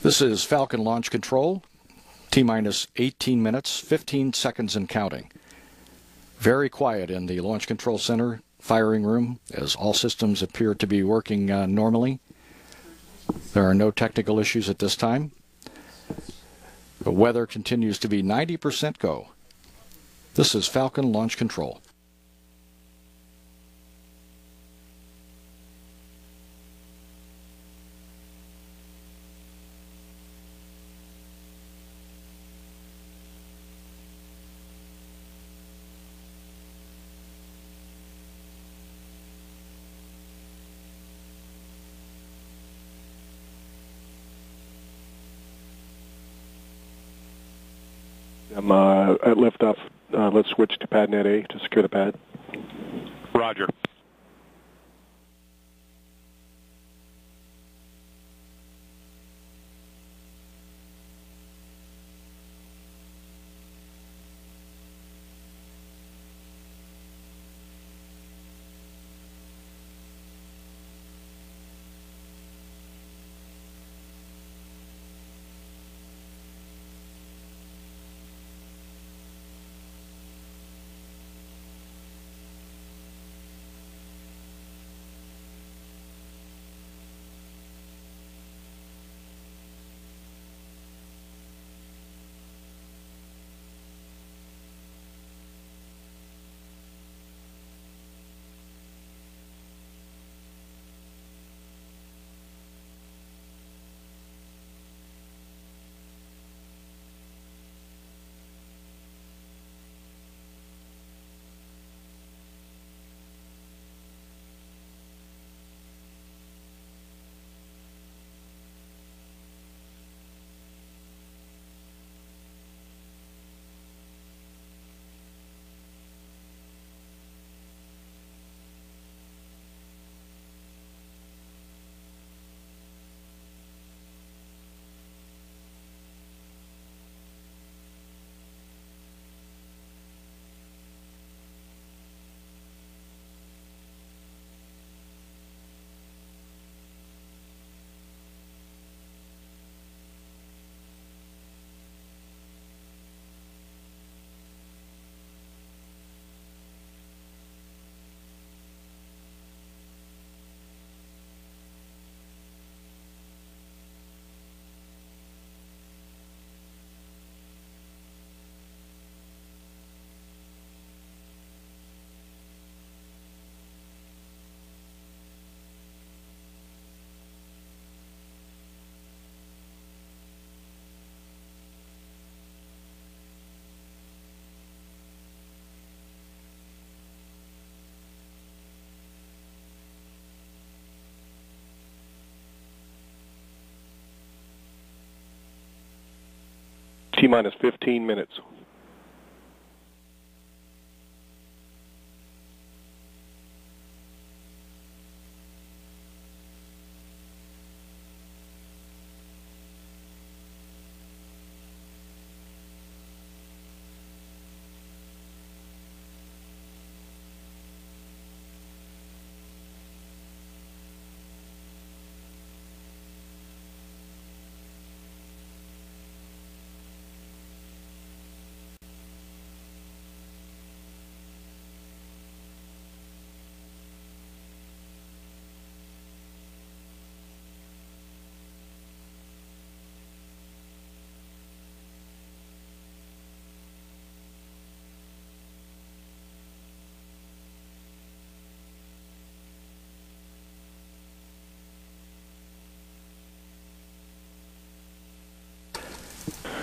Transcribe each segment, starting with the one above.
This is Falcon launch control, T-minus 18 minutes, 15 seconds and counting. Very quiet in the Launch Control Center firing room as all systems appear to be working normally. There are no technical issues at this time. The weather continues to be 90% go. This is Falcon launch control. I'm at liftoff. Let's switch to pad net A to secure the pad. Roger. T-minus 15 minutes.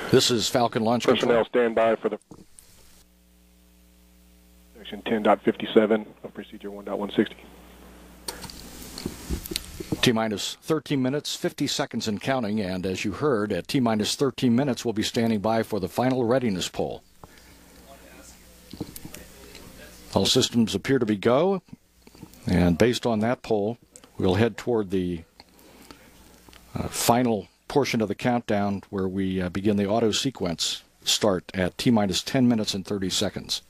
This is Falcon launch Personnel control. stand by for the section 10.57 of procedure 1.160. T-minus 13 minutes, 50 seconds and counting, and as you heard, at T-minus 13 minutes, we'll be standing by for the final readiness poll. All systems appear to be go, and based on that poll, we'll head toward the final portion of the countdown where we begin the auto sequence start at T-minus 10 minutes and 30 seconds.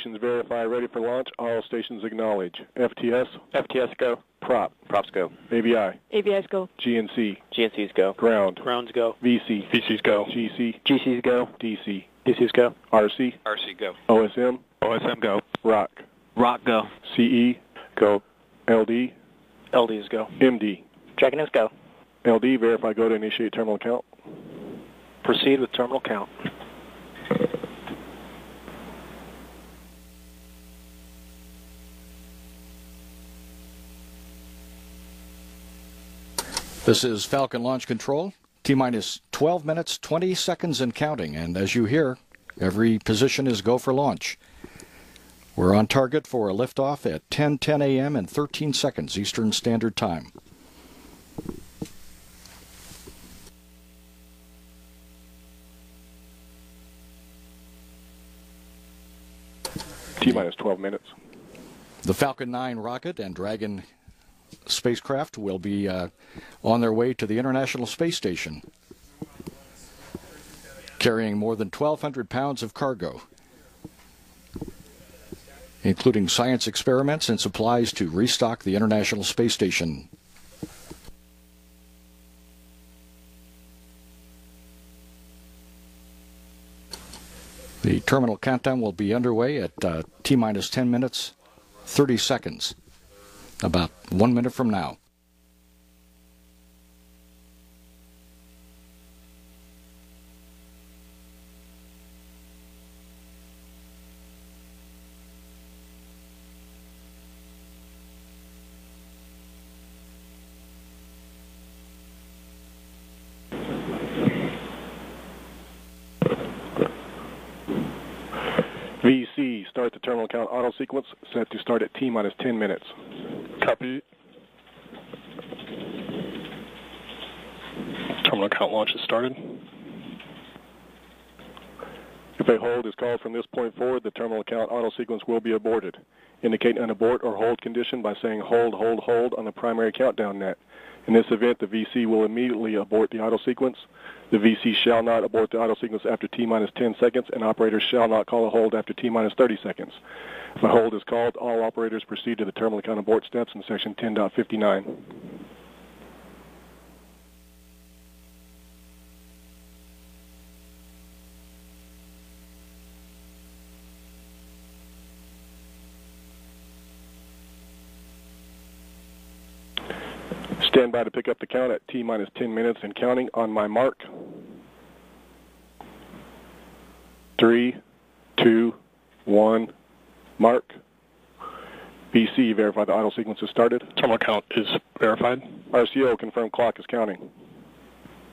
stations verify, ready for launch. All stations acknowledge. FTS. FTS go. Prop. Props go. AVI. AVI's go. GNC. GNCs go. Ground. Grounds go. VC. VCs go. GC. GCs go. DC. DCs go. RC. RC go. OSM. OSM go. ROC. ROC go. CE. Go. LD. LDs go. MD. Tracking us go. LD, verify go to initiate terminal count. Proceed with terminal count. This is Falcon Launch Control. T-minus 12 minutes, 20 seconds and counting. And as you hear, every position is go for launch. We're on target for a liftoff at 10:10 a.m. and 13 seconds Eastern Standard Time. T-minus 12 minutes. The Falcon 9 rocket and Dragon spacecraft will be on their way to the International Space Station, carrying more than 1,200 pounds of cargo, including science experiments and supplies to restock the International Space Station. The terminal countdown will be underway at T-minus 10 minutes, 30 seconds, about 1 minute from now. VC, start the terminal count auto sequence, set to start at T-minus 10 minutes. Copy. Terminal count launch has started. If a hold is called from this point forward, the terminal count auto sequence will be aborted. Indicate an abort or hold condition by saying hold, hold, hold on the primary countdown net. In this event, the VC will immediately abort the auto sequence. The VC shall not abort the auto sequence after T-minus 10 seconds, and operators shall not call a hold after T-minus 30 seconds. If a hold is called, all operators proceed to the terminal count abort steps in section 10.59. Stand by to pick up the count at T-minus 10 minutes and counting on my mark. 3, 2, 1, mark. VC, verify the auto sequence is started. Terminal count is verified. RCO, confirm clock is counting.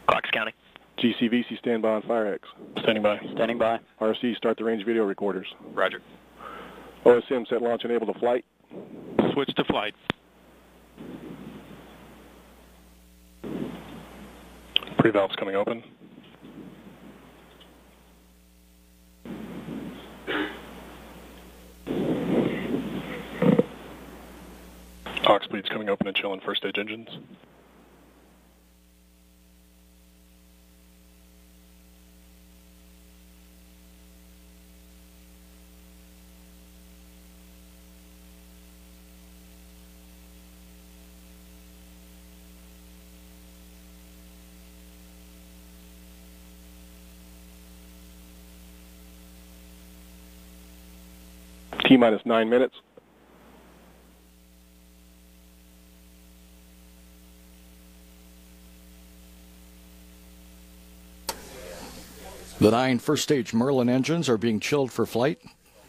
Clock's counting. GCVC, stand by on FireX. Standing by. Standing by. RC, start the range video recorders. Roger. OSM, set launch enable to flight. Switch to flight. Pre-valve's coming open. Aux bleed's coming open and chilling first stage engines. T-minus 9 minutes. The 9 first-stage Merlin engines are being chilled for flight.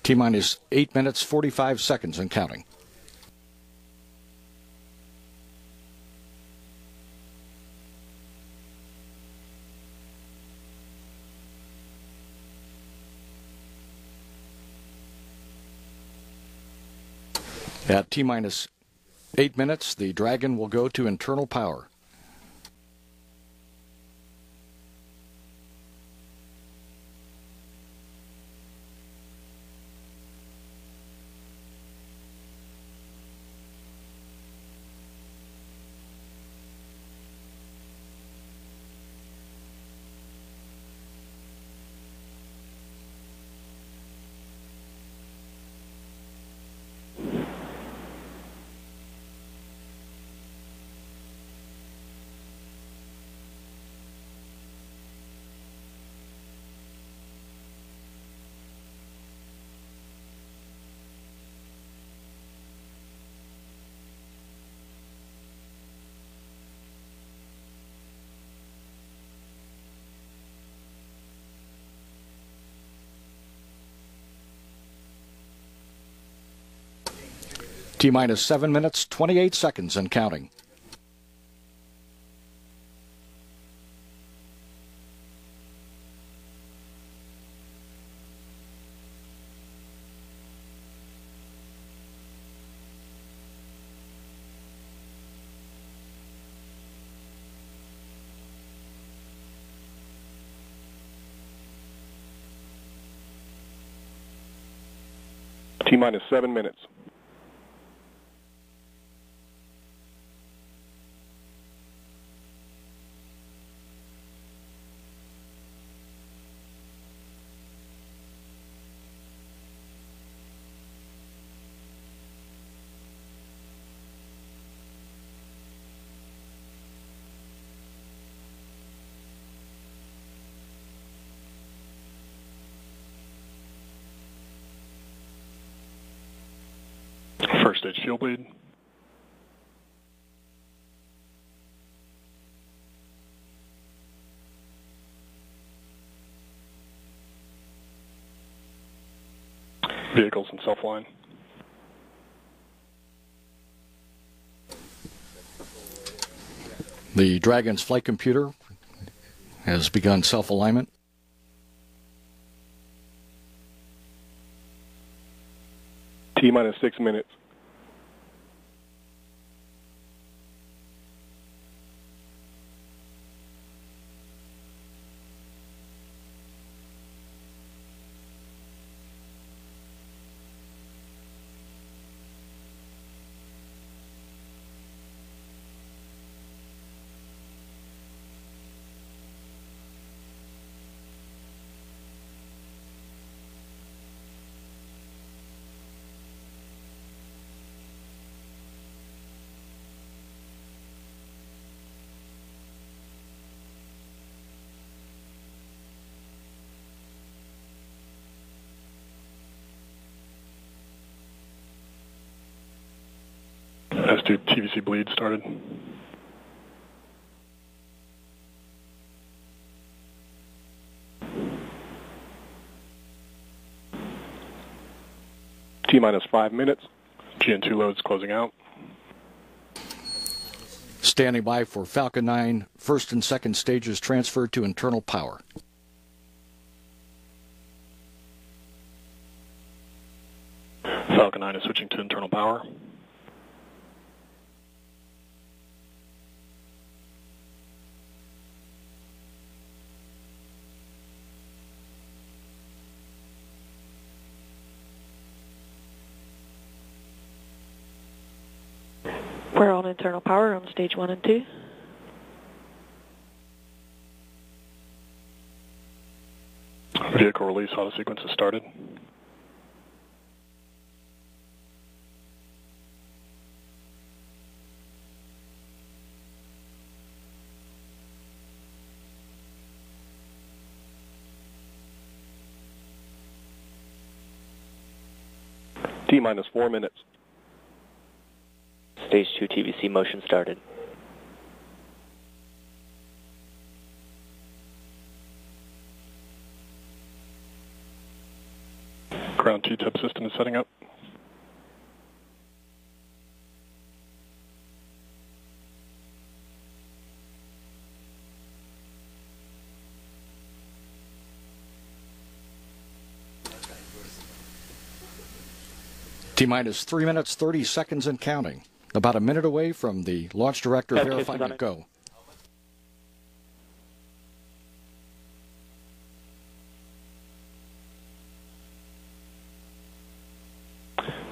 T-minus 8 minutes, 45 seconds and counting. At T-minus 8 minutes, the Dragon will go to internal power. T-minus 7 minutes, 28 seconds and counting. T-minus 7 minutes. First stage fuel bleed. Vehicles in self-line. The Dragon's flight computer has begun self-alignment. T-minus 6 minutes. S2 TVC bleed started. T-minus 5 minutes. GN2 loads closing out. Standing by for Falcon 9, first and second stages transferred to internal power. Falcon 9 is switching to internal power. We're on internal power on stage 1 and 2. Vehicle release auto sequence has started. T-minus 4 minutes. Stage 2 TVC motion started. Ground T-tip system is setting up. T-minus 3 minutes, 30 seconds and counting. About a minute away from the launch director verifying a go.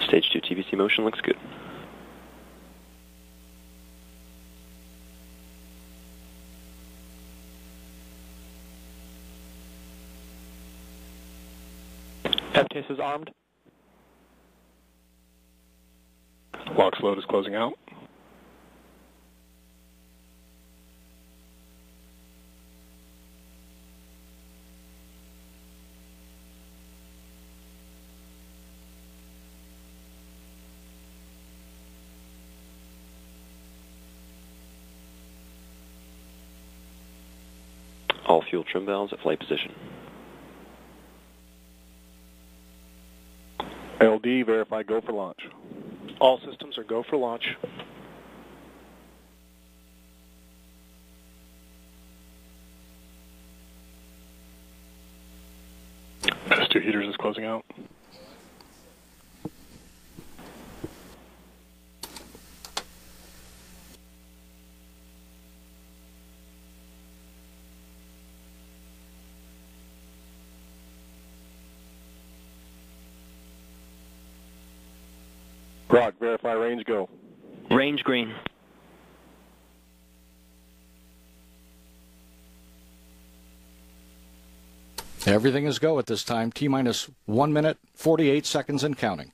Stage 2 TVC motion looks good. FTS is armed. LOX load is closing out. All fuel trim valves at flight position. LD, verify go for launch. All systems are go for launch. S2 heaters is closing out. Rock, verify range, go. Range green. Everything is go at this time. T-minus 1 minute, 48 seconds and counting.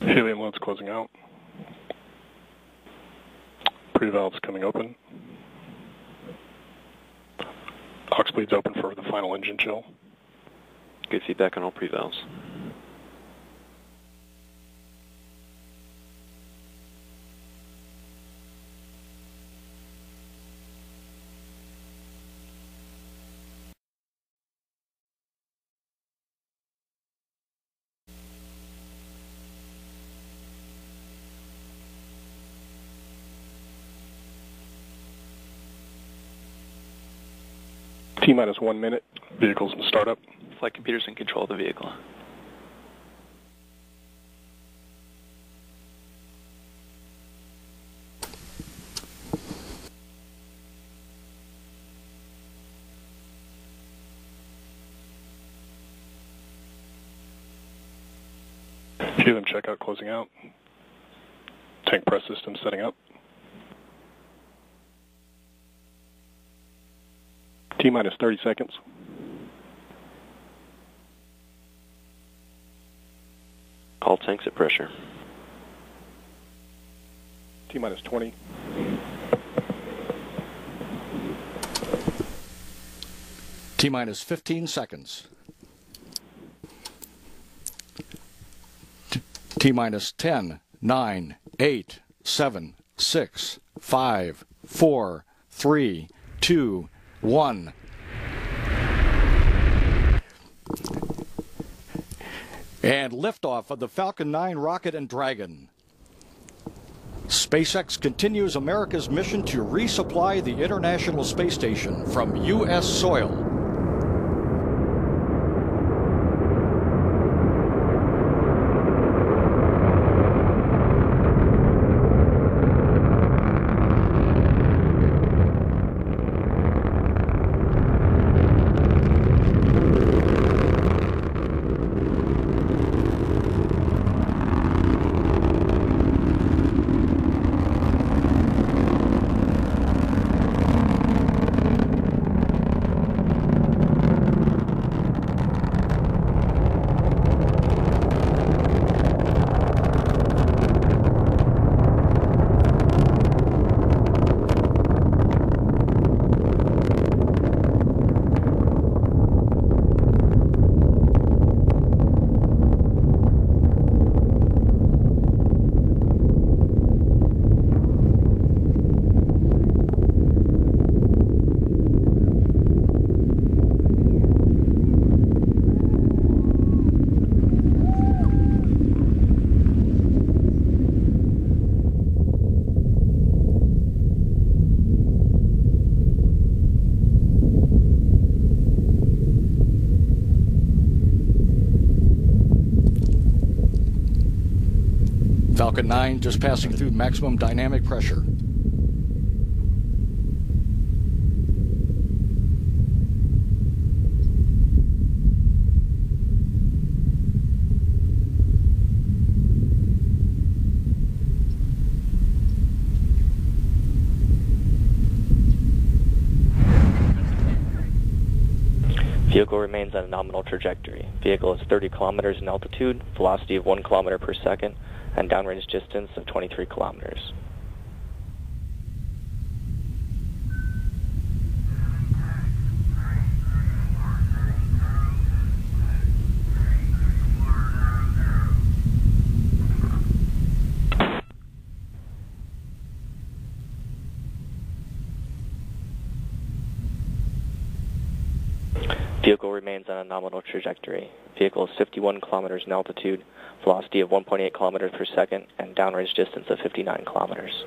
Helium load's closing out. Pre-valves coming open. Aux bleeds open for the final engine chill. Good feedback on all pre-valves. T-minus 1 minute. Vehicles in startup. Flight computers in control of the vehicle. Helium checkout closing out. Tank press system setting up. T-minus 30 seconds. All tanks at pressure. T-minus 20. T-minus 15 seconds. T-minus 10, 9, 8, 7, 6, 5, 4, 3, 2, 1. And liftoff of the Falcon 9 rocket and Dragon. SpaceX continues America's mission to resupply the International Space Station from U.S. soil. Falcon 9 just passing through maximum dynamic pressure. Vehicle remains on a nominal trajectory. Vehicle is 30 kilometers in altitude, velocity of 1 kilometer per second, and downrange distance of 23 kilometers. remains on a nominal trajectory. Vehicle is 51 kilometers in altitude, velocity of 1.8 kilometers per second, and downrange distance of 59 kilometers.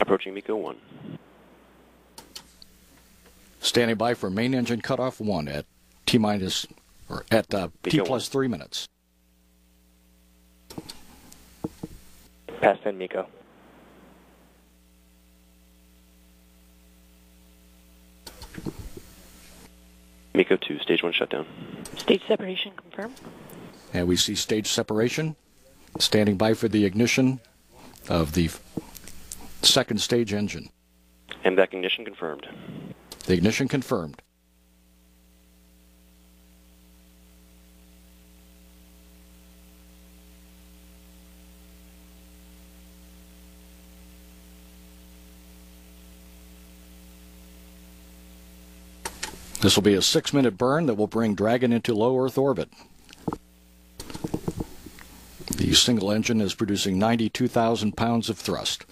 Approaching MECO 1. Standing by for main engine cutoff 1 at T plus 3 minutes. Pass in MECO. MECO 2, stage 1 shutdown. Stage separation confirmed. And we see stage separation. Standing by for the ignition of the second stage engine. MVAC ignition confirmed. The ignition confirmed. This will be a 6-minute burn that will bring Dragon into low Earth orbit. The single engine is producing 92,000 pounds of thrust.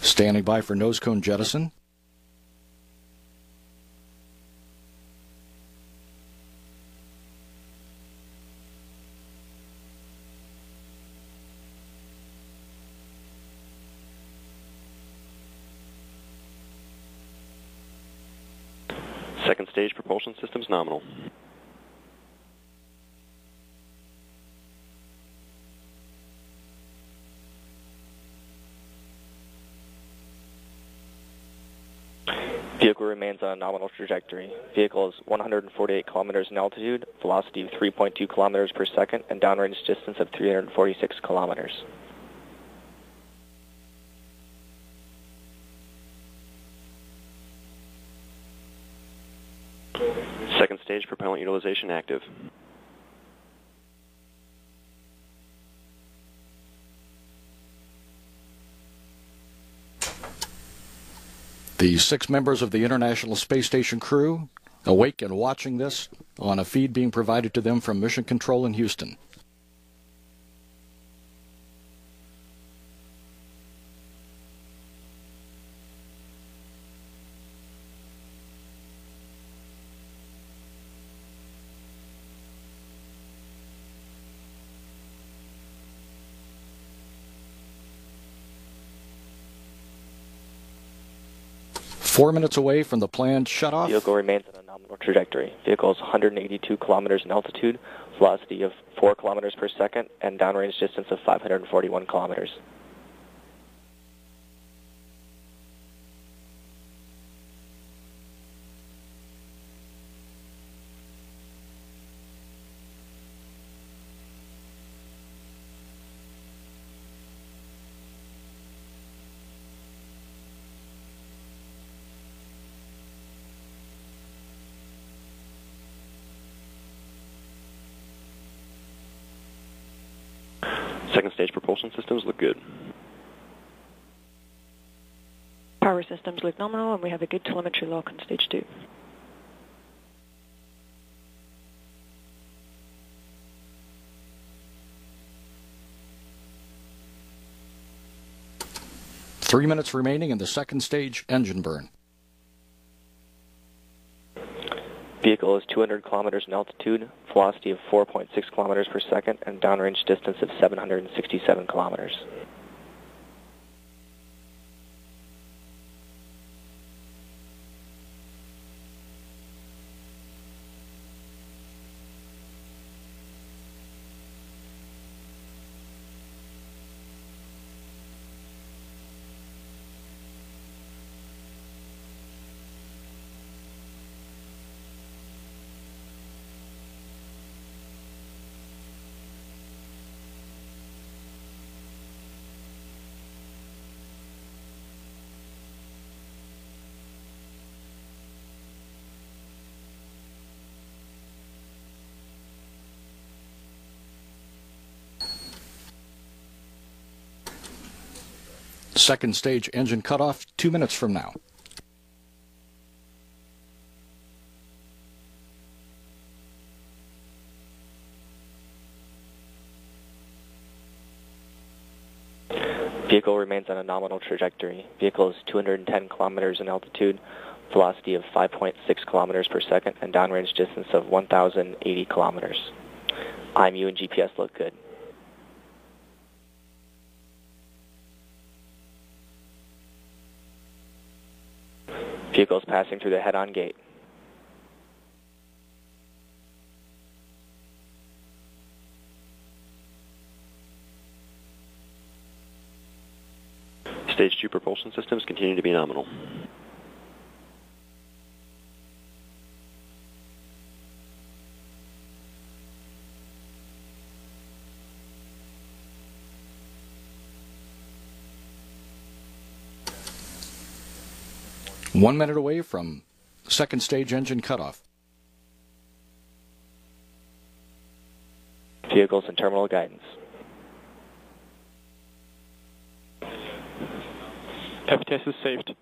Standing by for nose cone jettison. Second stage propulsion systems nominal. Vehicle remains on a nominal trajectory. Vehicle is 148 kilometers in altitude, velocity of 3.2 kilometers per second, and downrange distance of 346 kilometers. Second stage propellant utilization active. The 6 members of the International Space Station crew awake and watching this on a feed being provided to them from Mission Control in Houston. Four minutes away from the planned shutoff. Vehicle remains on a nominal trajectory. Vehicle is 182 kilometers in altitude, velocity of 4 kilometers per second, and downrange distance of 541 kilometers. Second stage propulsion systems look good. Power systems look nominal, and we have a good telemetry lock on stage 2. Three minutes remaining in the second stage engine burn. Vehicle is 200 kilometers in altitude, velocity of 4.6 kilometers per second, and downrange distance of 767 kilometers. Second stage engine cutoff 2 minutes from now. Vehicle remains on a nominal trajectory. Vehicle is 210 kilometers in altitude, velocity of 5.6 kilometers per second, and downrange distance of 1,080 kilometers. IMU and GPS look good. Vehicle is passing through the head-on gate. Stage 2 propulsion systems continue to be nominal. One minute away from second stage engine cutoff. Vehicles and terminal guidance. FTS is saved.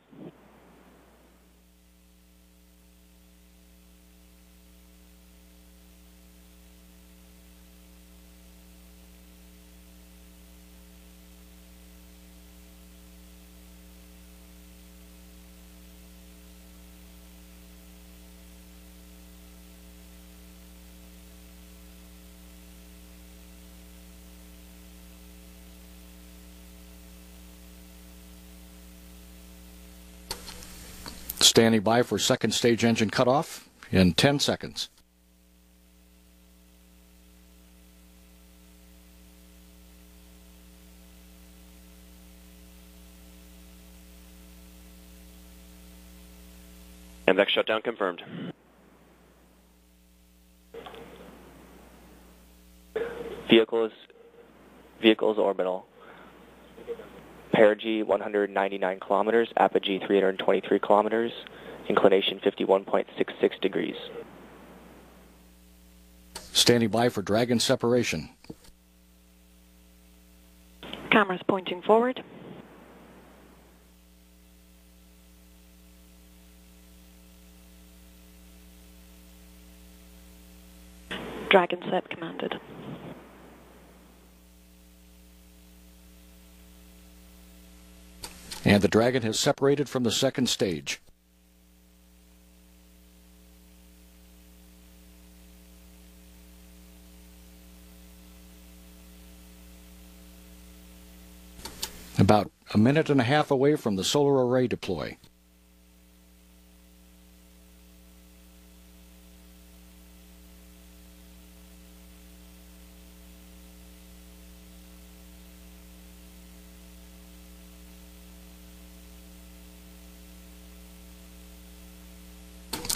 Standing by for second stage engine cutoff in 10 seconds. MVAC shutdown confirmed. Vehicle is orbital. Perigee 199 kilometers, apogee 323 kilometers, inclination 51.66 degrees. Standing by for Dragon separation. Cameras pointing forward. Dragon set commanded. And the Dragon has separated from the second stage. About a minute and a half away from the solar array deploy.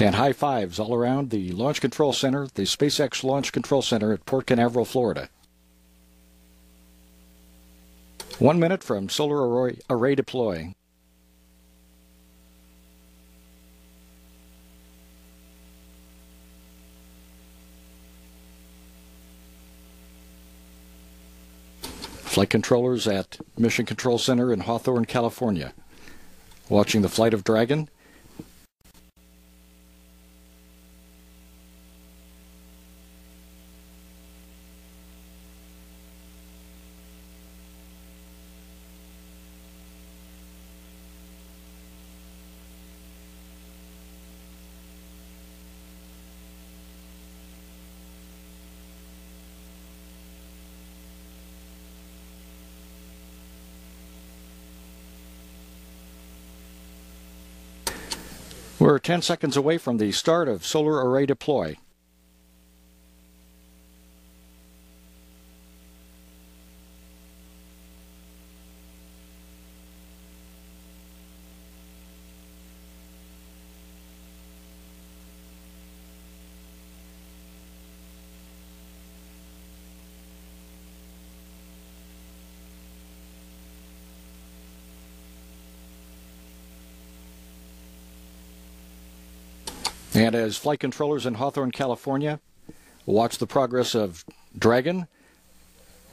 And high fives all around the Launch Control Center, the SpaceX Launch Control Center at Port Canaveral, Florida. 1 minute from solar array deploy. Flight controllers at Mission Control Center in Hawthorne, California. Watching the flight of Dragon. We're 10 seconds away from the start of solar array deploy. And as flight controllers in Hawthorne, California watch the progress of Dragon,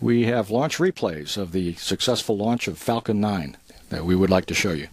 we have launch replays of the successful launch of Falcon 9 that we would like to show you.